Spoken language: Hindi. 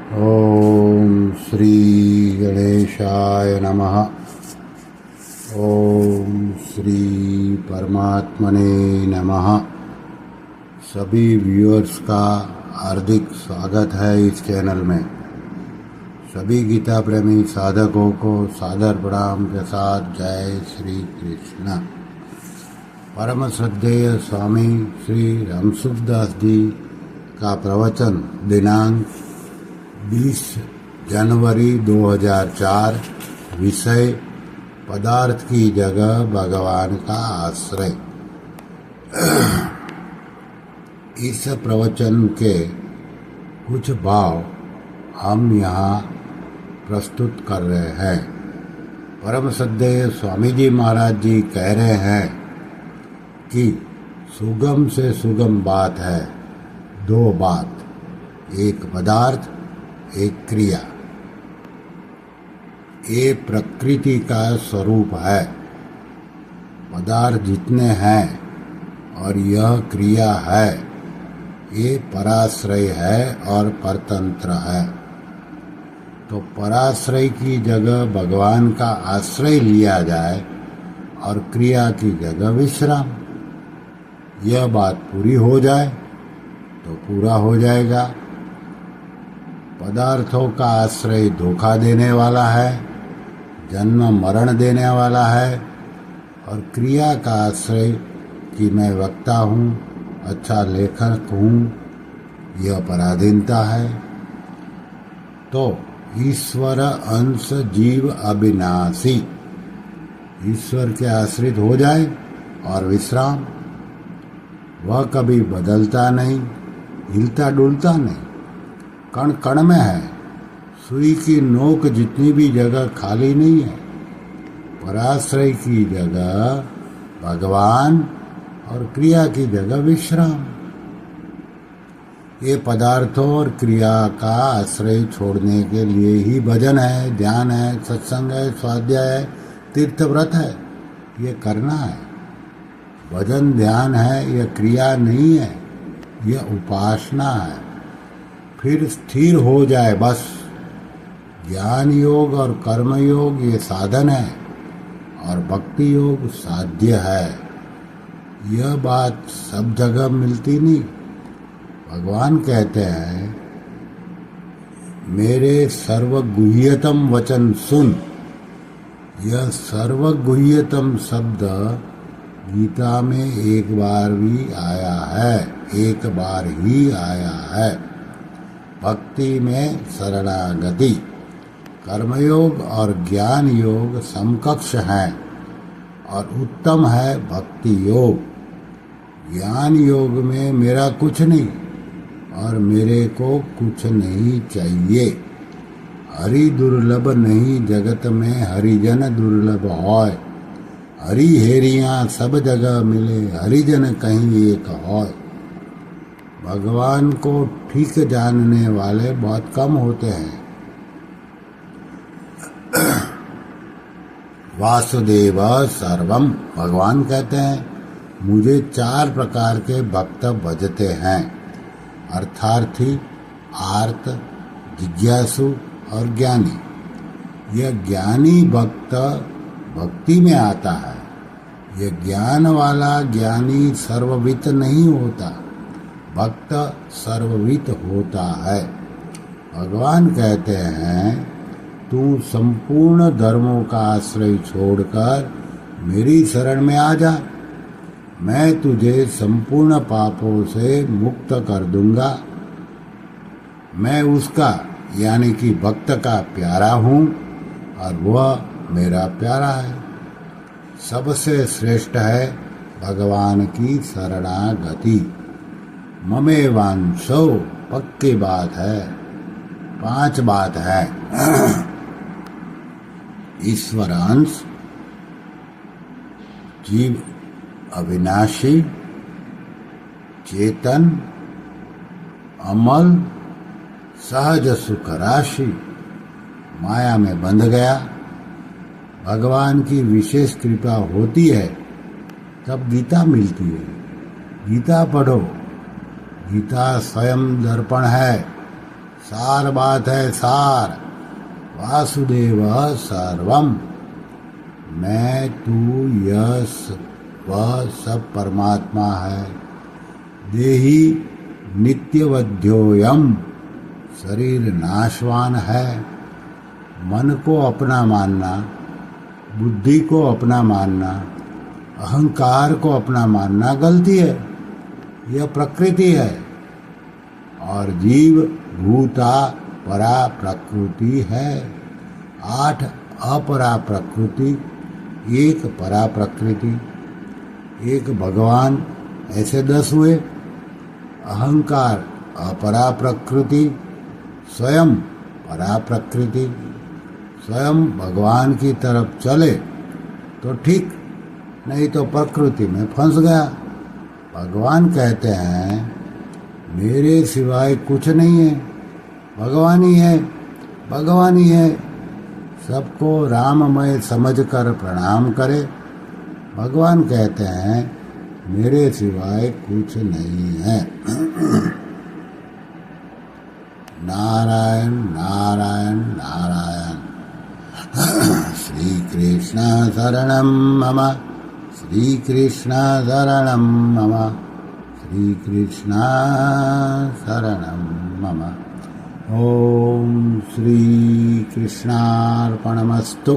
ओम श्री गणेशाय नमः। ओम श्री परमात्मने नमः। सभी व्यूअर्स का हार्दिक स्वागत है इस चैनल में। सभी गीता प्रेमी साधकों को सादर प्रणाम के साथ जय श्री कृष्ण। परम श्रद्धेय स्वामी श्री रामसुखदास जी का प्रवचन दिनांक 20 जनवरी 2004। विषय पदार्थ की जगह भगवान का आश्रय। इस प्रवचन के कुछ भाव हम यहाँ प्रस्तुत कर रहे हैं। परम श्रद्धेय स्वामी जी महाराज जी कह रहे हैं कि सुगम से सुगम बात है दो बात, एक पदार्थ एक क्रिया। ये प्रकृति का स्वरूप है। पदार्थ जितने हैं और यह क्रिया है, ये पराश्रय है और परतंत्र है। तो पराश्रय की जगह भगवान का आश्रय लिया जाए और क्रिया की जगह विश्राम। यह बात पूरी हो जाए तो पूरा हो जाएगा। पदार्थों का आश्रय धोखा देने वाला है, जन्म मरण देने वाला है, और क्रिया का आश्रय कि मैं वक्ता हूँ, अच्छा लेखक हूँ, यह पराधीनता है। तो ईश्वर अंश जीव अविनाशी, ईश्वर के आश्रित हो जाए और विश्राम। वह कभी बदलता नहीं, हिलता डुलता नहीं, कण कण में है। सुई की नोक जितनी भी जगह खाली नहीं है। पराश्रय की जगह भगवान और क्रिया की जगह विश्राम। ये पदार्थों और क्रिया का आश्रय छोड़ने के लिए ही भजन है, ध्यान है, सत्संग है, स्वाध्याय है, तीर्थ व्रत है। ये करना है। भजन ध्यान है, यह क्रिया नहीं है, यह उपासना है। फिर स्थिर हो जाए बस। ज्ञान योग और कर्म योग ये साधन है और भक्ति योग साध्य है। यह बात सब जगह मिलती नहीं। भगवान कहते हैं, मेरे सर्वगुह्यतम वचन सुन। यह सर्वगुह्यतम शब्द गीता में एक बार भी आया है, एक बार ही आया है। भक्ति में शरणागति। कर्मयोग और ज्ञान योग समकक्ष हैं और उत्तम है भक्ति योग। ज्ञान योग में मेरा कुछ नहीं और मेरे को कुछ नहीं चाहिए। हरि दुर्लभ नहीं जगत में हरिजन दुर्लभ होय। हरि हेरियाँ सब जगह मिले, हरिजन कहीं एक होय। भगवान को ठीक जानने वाले बहुत कम होते हैं। वासुदेव सर्वम, भगवान कहते हैं, मुझे 4 प्रकार के भक्त भजते हैं। अर्थार्थी, आर्त, जिज्ञासु और ज्ञानी। यह ज्ञानी भक्त भक्ति में आता है। यह ज्ञान वाला ज्ञानी सर्ववित नहीं होता, भक्त सर्ववित होता है। भगवान कहते हैं, तू संपूर्ण धर्मों का आश्रय छोड़कर मेरी शरण में आ जा। मैं तुझे संपूर्ण पापों से मुक्त कर दूंगा। मैं उसका यानी कि भक्त का प्यारा हूँ और वह मेरा प्यारा है। सबसे श्रेष्ठ है भगवान की शरणागति। ममे वांशो, पक्की बात है। 5 बात है। ईश्वरांश, जीव अविनाशी, चेतन, अमल, सहज सुख राशि। माया में बंध गया। भगवान की विशेष कृपा होती है तब गीता मिलती है। गीता पढ़ो। गीता स्वयं दर्पण है। सार बात है, सार। वासुदेव सर्वम, मैं, तू, यश, वह सब परमात्मा है। देही नित्यवध्योयम, शरीर नाशवान है। मन को अपना मानना, बुद्धि को अपना मानना, अहंकार को अपना मानना गलती है। यह प्रकृति है। और जीव भूता परा प्रकृति है। 8 अपरा प्रकृति, 1 परा प्रकृति, 1 भगवान, ऐसे 10 हुए। अहंकार अपरा प्रकृति, स्वयं परा प्रकृति। स्वयं भगवान की तरफ चले तो ठीक, नहीं तो प्रकृति में फंस गया। भगवान कहते हैं मेरे सिवाय कुछ नहीं है, भगवान ही है, भगवान ही है। सबको राममय समझकर प्रणाम करे। भगवान कहते हैं मेरे सिवाय कुछ नहीं है। नारायण नारायण नारायण। श्री कृष्ण शरणं मम, श्री कृष्ण शरणं मम, श्री कृष्ण शरणं मम। ओम श्री कृष्णार्पणमस्तु।